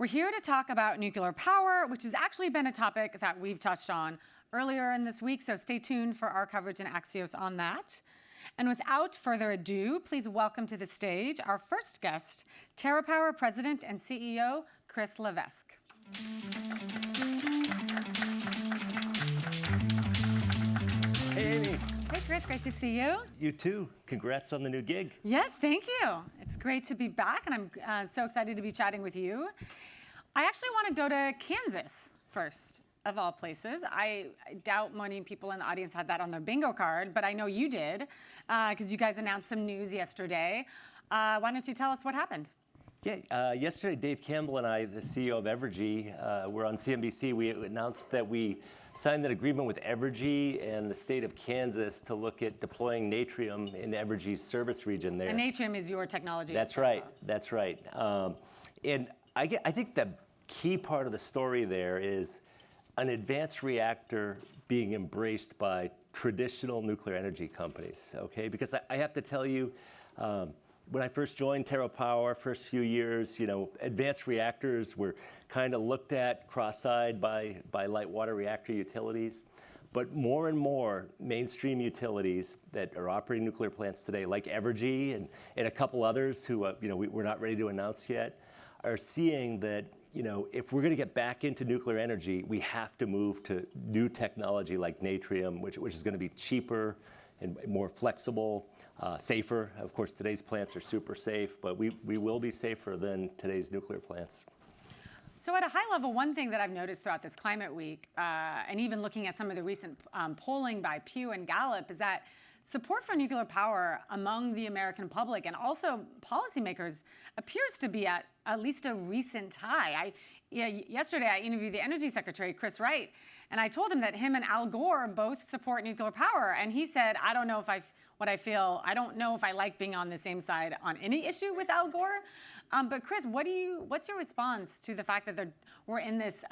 We're here to talk about nuclear power, which has actually been a topic that we've touched on earlier in this week, so stay tuned for our coverage in Axios on that. And without further ado, please welcome to the stage our first guest, TerraPower President and CEO Chris Levesque. Hey, Amy. Hey, Chris, great to see you. You too. Congrats on the new gig. Yes, thank you. It's great to be back, and I'm so excited to be chatting with you. I actually want to go to Kansas first, of all places. I doubt many people in the audience had that on their bingo card, but I know you did, because you guys announced some news yesterday. Why don't you tell us what happened? Yeah, yesterday, Dave Campbell and I, the CEO of Evergy, were on CNBC. We announced that we signed an agreement with Evergy and the state of Kansas to look at deploying Natrium in Evergy's service region there. And Natrium is your technology. That's right. That's right. And I think the key part of the story there is an advanced reactor being embraced by traditional nuclear energy companies, okay? Because I have to tell you, when I first joined TerraPower, first few years, advanced reactors were kind of looked at cross-eyed by light water reactor utilities. But more and more mainstream utilities that are operating nuclear plants today, like Evergy and a couple others who we're not ready to announce yet, are seeing that if we're going to get back into nuclear energy, we have to move to new technology like Natrium, which is going to be cheaper and more flexible, safer. Of course, today's plants are super safe, but we will be safer than today's nuclear plants. So at a high level, one thing that I've noticed throughout this Climate Week, and even looking at some of the recent polling by Pew and Gallup, is that support for nuclear power among the American public and also policymakers appears to be at least a recent high. Yesterday, I interviewed the Energy Secretary, Chris Wright, and I told him that him and Al Gore both support nuclear power. And he said, I don't know if I like being on the same side on any issue with Al Gore. But Chris, what's your response to the fact that we're in this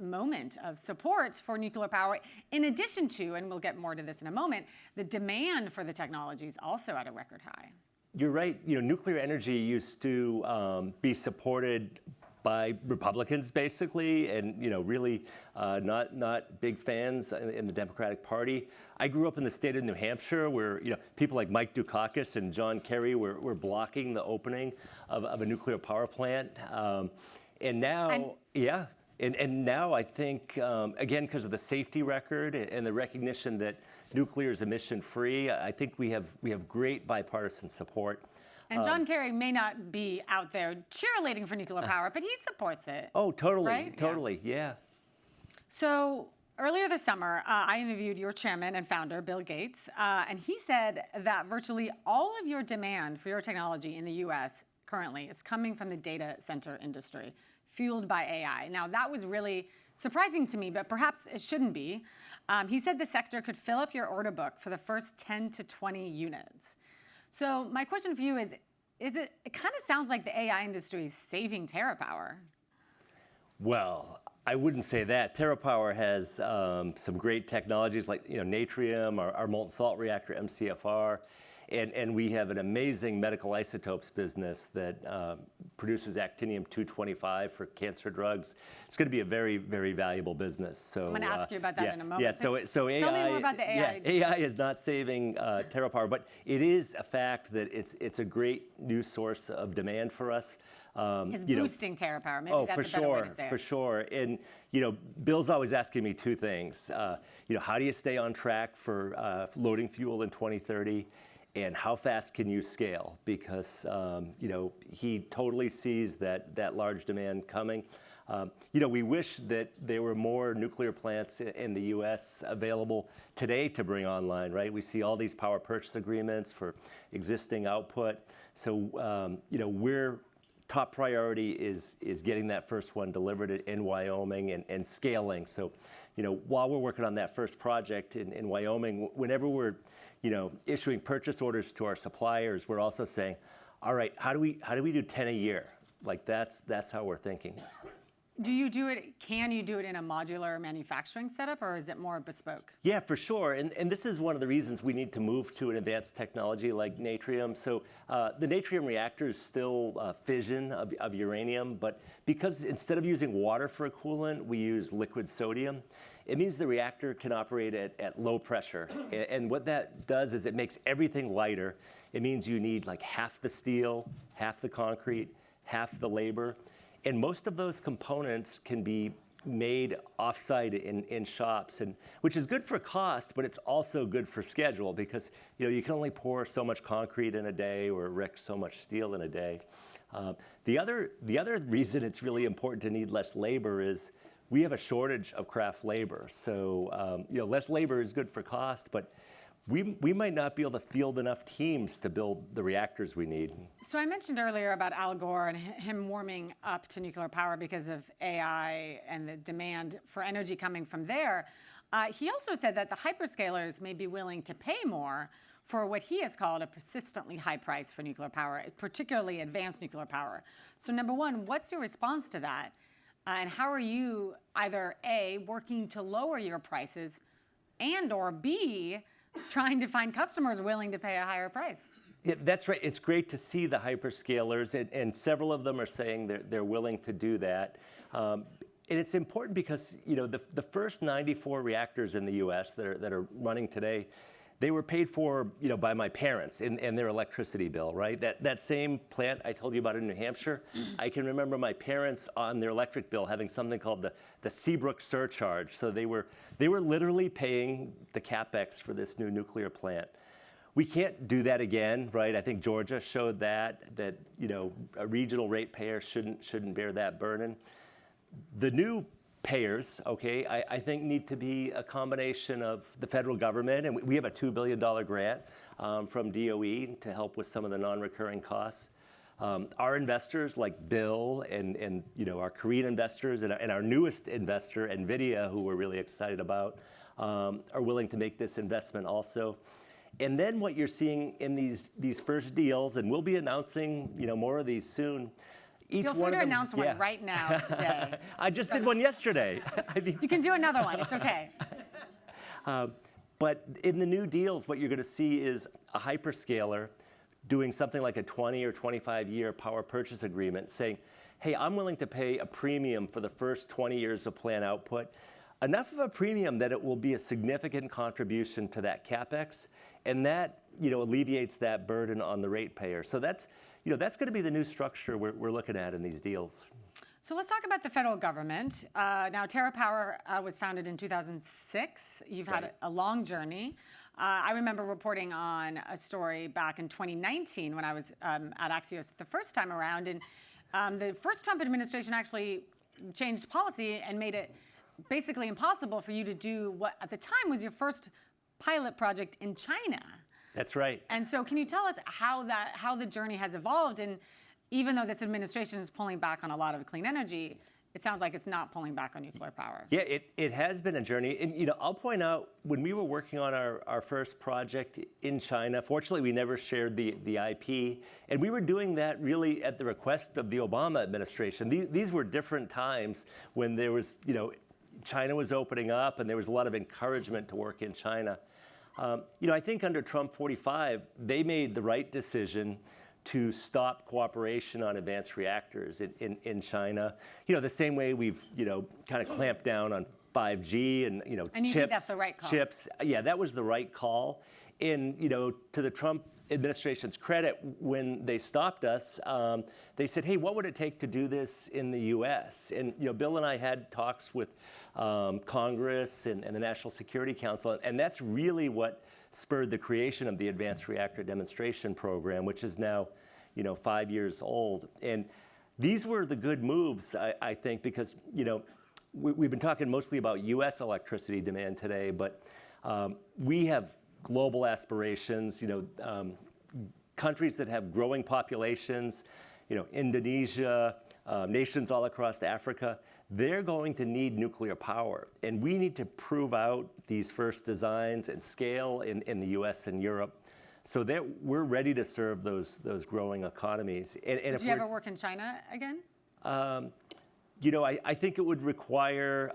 moment of support for nuclear power, in addition to, and we'll get more to this in a moment, the demand for the technology is also at a record high? You're right. Nuclear energy used to be supported by Republicans, basically, and really not big fans in the Democratic Party. I grew up in the state of New Hampshire, where people like Mike Dukakis and John Kerry were blocking the opening of a nuclear power plant, and now, and now I think again, because of the safety record and the recognition that nuclear is emission-free, I think we have great bipartisan support. And John Kerry may not be out there cheerleading for nuclear power, but he supports it. Oh, totally, right? Totally, yeah. So earlier this summer, I interviewed your chairman and founder, Bill Gates, and he said that virtually all of your demand for your technology in the U.S. currently is coming from the data center industry, fueled by AI. Now, that was really surprising to me, but perhaps it shouldn't be. He said the sector could fill up your order book for the first 10 to 20 units. So my question for you is it kind of sounds like the AI industry is saving TerraPower. Well, I wouldn't say that. TerraPower has some great technologies like Natrium, our molten salt reactor, MCFR, and we have an amazing medical isotopes business that produces actinium-225 for cancer drugs. It's going to be a very, very valuable business. So I'm going to ask you about that in a moment. Yeah, so AI, tell me more about the AI. Yeah, AI is not saving TerraPower, but it is a fact that it's a great new source of demand for us. It's boosting TerraPower. Maybe that's a better way to say it. For sure. And Bill's always asking me two things. How do you stay on track for loading fuel in 2030? And how fast can you scale? Because he totally sees that large demand coming. We wish that there were more nuclear plants in the U.S. available today to bring online, right? We see all these power purchase agreements for existing output. So, we're top priority is getting that first one delivered in Wyoming and scaling. So, while we're working on that first project in Wyoming, whenever we're issuing purchase orders to our suppliers, we're also saying, all right, how do we do 10 a year? Like that's how we're thinking. Do you do it, can you do it in a modular manufacturing setup, or is it more bespoke? Yeah, for sure. And this is one of the reasons we need to move to an advanced technology like natrium. So the natrium reactor is still fission of uranium, but because instead of using water for a coolant, we use liquid sodium, it means the reactor can operate at low pressure. And what that does is it makes everything lighter. It means you need like half the steel, half the concrete, half the labor. And most of those components can be made offsite in shops, and which is good for cost, but it's also good for schedule because you can only pour so much concrete in a day or erect so much steel in a day. The other reason it's really important to need less labor is we have a shortage of craft labor. So less labor is good for cost, but we might not be able to field enough teams to build the reactors we need. So I mentioned earlier about Al Gore and him warming up to nuclear power because of AI and the demand for energy coming from there. He also said that the hyperscalers may be willing to pay more for what he has called a persistently high price for nuclear power, particularly advanced nuclear power. So number one, what's your response to that? And how are you either A, working to lower your prices, and or B, trying to find customers willing to pay a higher price? Yeah, that's right. It's great to see the hyperscalers, and several of them are saying they're willing to do that. And it's important because the first 94 reactors in the U.S. that are running today, they were paid for by my parents in their electricity bill, right? That same plant I told you about in New Hampshire, I can remember my parents on their electric bill having something called the Seabrook surcharge. So they were literally paying the capex for this new nuclear plant. We can't do that again, right? I think Georgia showed that a regional ratepayer shouldn't bear that burden. The new payers, okay, I think need to be a combination of the federal government, and we have a $2 billion grant from DOE to help with some of the non-recurring costs. Our investors like Bill and our Korean investors and our newest investor, NVIDIA, who we're really excited about, are willing to make this investment also. And then what you're seeing in these first deals, and we'll be announcing more of these soon. Feel free to announce one right now today. I just did one yesterday. You can do another one. It's okay. But in the new deals, what you're going to see is a hyperscaler doing something like a 20 or 25-year power purchase agreement saying, hey, I'm willing to pay a premium for the first 20 years of plant output, enough of a premium that it will be a significant contribution to that capex, and that alleviates that burden on the ratepayer. So that's going to be the new structure we're looking at in these deals. So let's talk about the federal government. Now, TerraPower was founded in 2006. You've had a long journey. I remember reporting on a story back in 2019 when I was at Axios the first time around. And the first Trump administration actually changed policy and made it basically impossible for you to do what at the time was your first pilot project in China. That's right. And so can you tell us how the journey has evolved? And even though this administration is pulling back on a lot of clean energy, it sounds like it's not pulling back on nuclear power. Yeah, it has been a journey. And I'll point out, when we were working on our first project in China, fortunately we never shared the IP. And we were doing that really at the request of the Obama administration. These were different times when there was, China was opening up and there was a lot of encouragement to work in China. I think under Trump 45, they made the right decision to stop cooperation on advanced reactors in China. The same way we've, kind of clamped down on 5G and, And you chips. think that's the right call? Chips. Yeah, that was the right call. And, to the Trump administration's credit, when they stopped us, they said, hey, what would it take to do this in the U.S.? And, Bill and I had talks with Congress and the National Security Council, and that's really what spurred the creation of the Advanced Reactor Demonstration Program, which is now, 5 years old. And these were the good moves, I think, because, we've been talking mostly about U.S. electricity demand today, but we have global aspirations, countries that have growing populations, Indonesia, nations all across Africa, they're going to need nuclear power. And we need to prove out these first designs and scale in the US and Europe so that we're ready to serve those growing economies. And Did you ever work in China again? I think it would require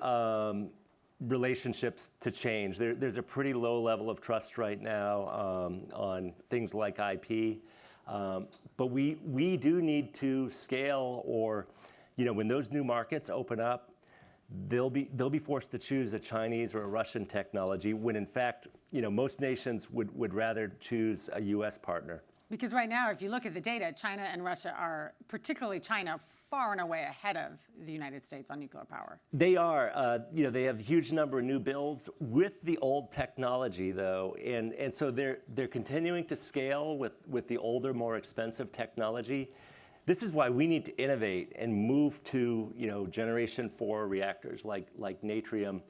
relationships to change. There's a pretty low level of trust right now on things like IP. But we do need to scale, or, when those new markets open up, they'll be forced to choose a Chinese or a Russian technology when, in fact, most nations would rather choose a U.S. partner. Because right now, if you look at the data, China and Russia are, particularly China, far and away ahead of the United States on nuclear power. They are. They have a huge number of new builds with the old technology, though, and so they're continuing to scale with the older, more expensive technology. This is why we need to innovate and move to generation 4 reactors like Natrium.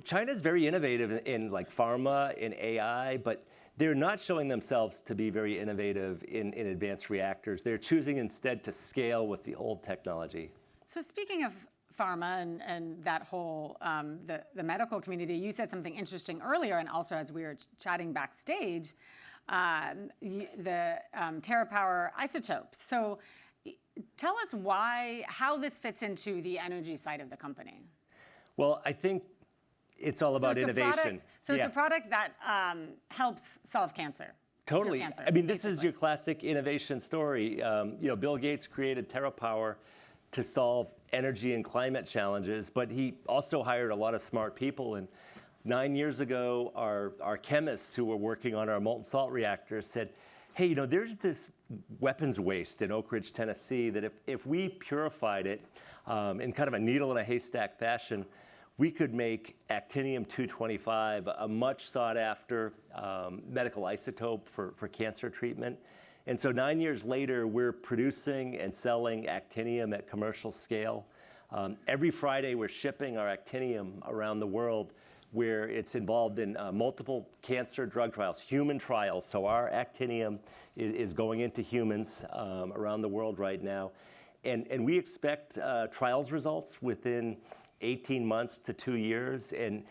China's very innovative in like pharma and AI, but they're not showing themselves to be very innovative in advanced reactors. They're choosing instead to scale with the old technology. So speaking of pharma and that whole, the medical community, you said something interesting earlier, and also as we were chatting backstage, the TerraPower isotopes. So tell us how this fits into the energy side of the company. Well, I think it's all about innovation. It's a product that helps solve cancer. Totally. Cancer, I mean, this is your classic innovation story. Bill Gates created TerraPower to solve energy and climate challenges, but he also hired a lot of smart people. And 9 years ago, our chemists who were working on our molten salt reactors said, hey, there's this weapons waste in Oak Ridge, Tennessee, that if we purified it in kind of a needle in a haystack fashion, we could make actinium-225 a much sought-after medical isotope for cancer treatment. And so 9 years later, we're producing and selling actinium at commercial scale. Every Friday, we're shipping our actinium around the world, where it's involved in multiple cancer drug trials, human trials. So our actinium is going into humans around the world right now. And we expect trials results within 18 months to 2 years, and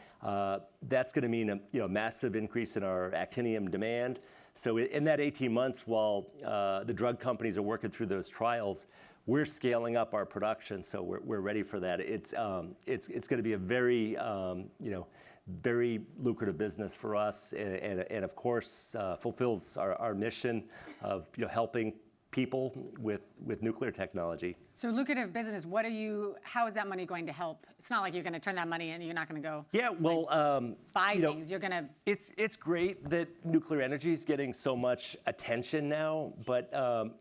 that's going to mean a massive increase in our actinium demand. So in that 18 months, while the drug companies are working through those trials, we're scaling up our production, so we're ready for that. It's going to be a very very lucrative business for us, and of course fulfills our mission of helping people with nuclear technology. So lucrative business, how is that money going to help? It's not like you're going to turn that money and you're not going to go buy things. You're going to... It's great that nuclear energy is getting so much attention now, but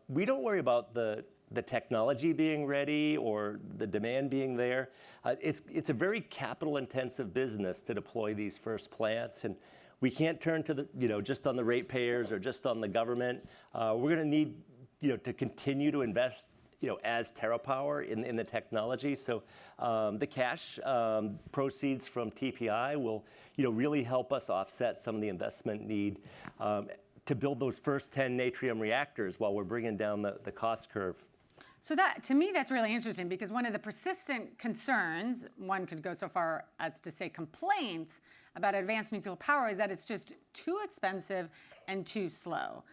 we don't worry about the technology being ready or the demand being there. It's a very capital-intensive business to deploy these first plants, and we can't turn to just on the ratepayers or just on the government. We're going to need to continue to invest, as TerraPower in the technology. So the cash proceeds from TPI will, really help us offset some of the investment need to build those first 10 Natrium reactors while we're bringing down the cost curve. So that, to me, that's really interesting, because one of the persistent concerns, one could go so far as to say complaints about advanced nuclear power, is that it's just too expensive and too slow.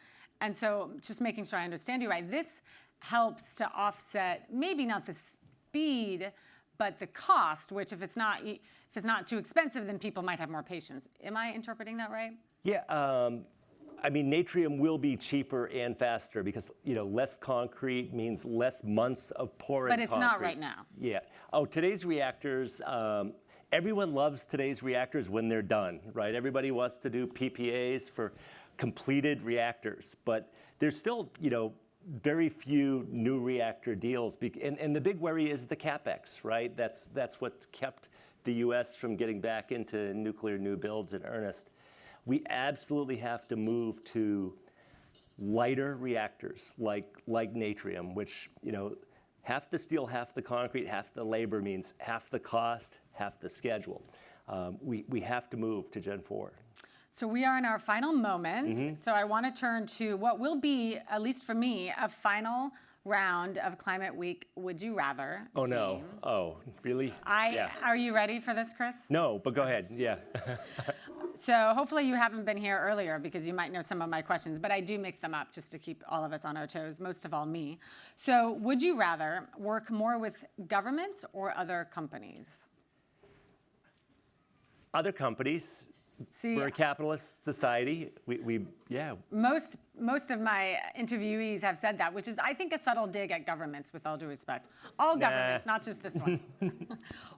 And so just making sure I understand you right, this helps to offset maybe not the speed, but the cost, which if it's not too expensive, then people might have more patience. Am I interpreting that right? Yeah, I mean, Natrium will be cheaper and faster because, less concrete means less months of pouring concrete. But it's not right now. Yeah. Oh, today's reactors, everyone loves today's reactors when they're done, right? Everybody wants to do PPAs for completed reactors, but there's still, very few new reactor deals. And the big worry is the CapEx, right? That's what's kept the U.S. from getting back into nuclear new builds in earnest. We absolutely have to move to lighter reactors like Natrium, which, half the steel, half the concrete, half the labor means half the cost, half the schedule. We have to move to Gen 4. So we are in our final moments. Mm-hmm. So I want to turn to what will be, at least for me, a final round of Climate Week Would You Rather. Oh, no. game. Oh, really? Yeah. Are you ready for this, Chris? No, but go ahead. Yeah. So hopefully you haven't been here earlier because you might know some of my questions, but I do mix them up just to keep all of us on our toes, most of all me. So would you rather work more with government or other companies? Other companies. See, We're a capitalist society. Yeah. most of my interviewees have said that, which is, I think, a subtle dig at governments, with all due respect. All governments, not just this one.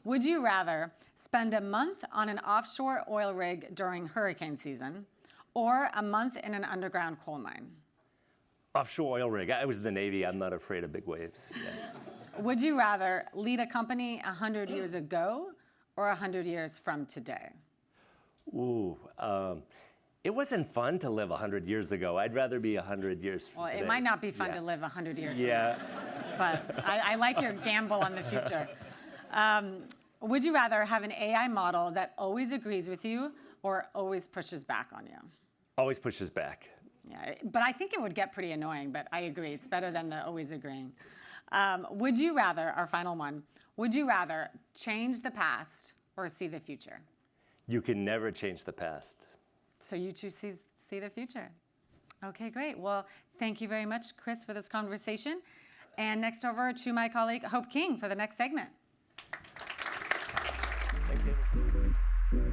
Would you rather spend a month on an offshore oil rig during hurricane season or a month in an underground coal mine? Offshore oil rig. I was in the Navy. I'm not afraid of big waves. Yeah. Would you rather lead a company 100 years ago or 100 years from today? Ooh. It wasn't fun to live 100 years ago. I'd rather be 100 years from Well, today. it might not be fun Yeah. to live 100 years Yeah. from now, but I like your gamble on the future. Would you rather have an AI model that always agrees with you or always pushes back on you? Always pushes back. Yeah, but I think it would get pretty annoying, but I agree. It's better than the always agreeing. Would you rather, our final one, would you rather change the past or see the future? You can never change the past. So you choose see the future. Okay, great. Well, thank you very much, Chris, for this conversation. And next over to my colleague, Hope King, for the next segment. Thanks, Amy.